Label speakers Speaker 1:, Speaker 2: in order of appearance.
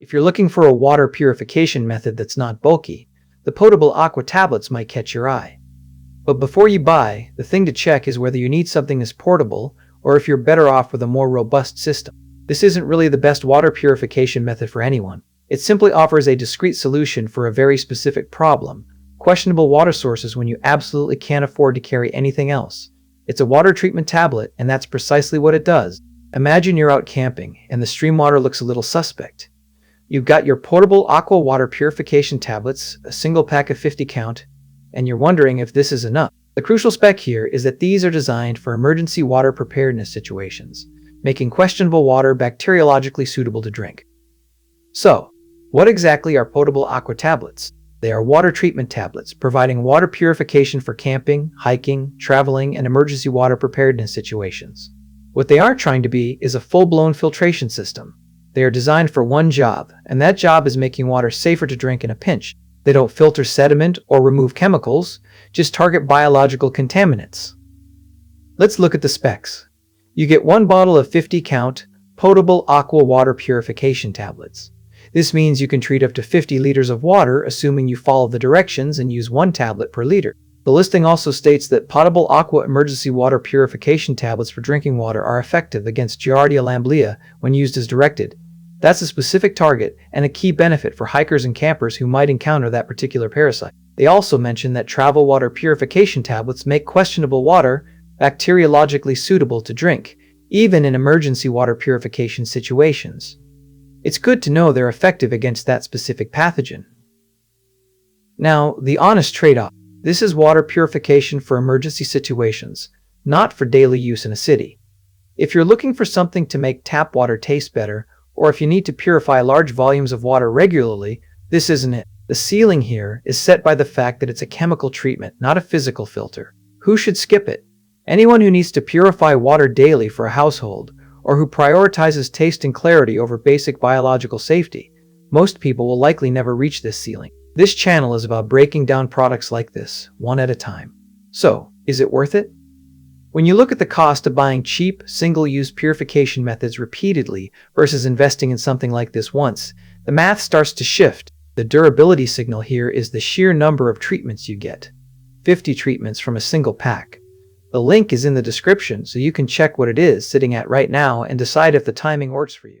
Speaker 1: If you're looking for a water purification method that's not bulky, the Potable Aqua tablets might catch your eye. But before you buy, the thing to check is whether you need something that's portable or if you're better off with a more robust system. This isn't really the best water purification method for anyone. It simply offers a discrete solution for a very specific problem: questionable water sources when you absolutely can't afford to carry anything else. It's a water treatment tablet, and that's precisely what it does. Imagine you're out camping, and the stream water looks a little suspect. You've got your Potable Aqua water purification tablets, a single pack of 50 count, and you're wondering if this is enough. The crucial spec here is that these are designed for emergency water preparedness situations, making questionable water bacteriologically suitable to drink. So, what exactly are Potable Aqua tablets? They are water treatment tablets, providing water purification for camping, hiking, traveling, and emergency water preparedness situations. What they aren't trying to be is a full-blown filtration system. They are designed for one job, and that job is making water safer to drink in a pinch. They don't filter sediment or remove chemicals, just target biological contaminants. Let's look at the specs. You get one bottle of 50 count Potable Aqua water purification tablets. This means you can treat up to 50 liters of water, assuming you follow the directions and use one tablet per liter. The listing also states that Potable Aqua emergency water purification tablets for drinking water are effective against Giardia lamblia when used as directed. That's a specific target and a key benefit for hikers and campers who might encounter that particular parasite. They also mention that travel water purification tablets make questionable water bacteriologically suitable to drink, even in emergency water purification situations. It's good to know they're effective against that specific pathogen. Now, the honest trade-off. This is water purification for emergency situations, not for daily use in a city. If you're looking for something to make tap water taste better, or if you need to purify large volumes of water regularly, this isn't it. The ceiling here is set by the fact that it's a chemical treatment, not a physical filter. Who should skip it? Anyone who needs to purify water daily for a household, or who prioritizes taste and clarity over basic biological safety. Most people will likely never reach this ceiling. This channel is about breaking down products like this, one at a time. So, is it worth it? When you look at the cost of buying cheap, single-use purification methods repeatedly versus investing in something like this once, the math starts to shift. The durability signal here is the sheer number of treatments you get. 50 treatments from a single pack. The link is in the description so you can check what it is sitting at right now and decide if the timing works for you.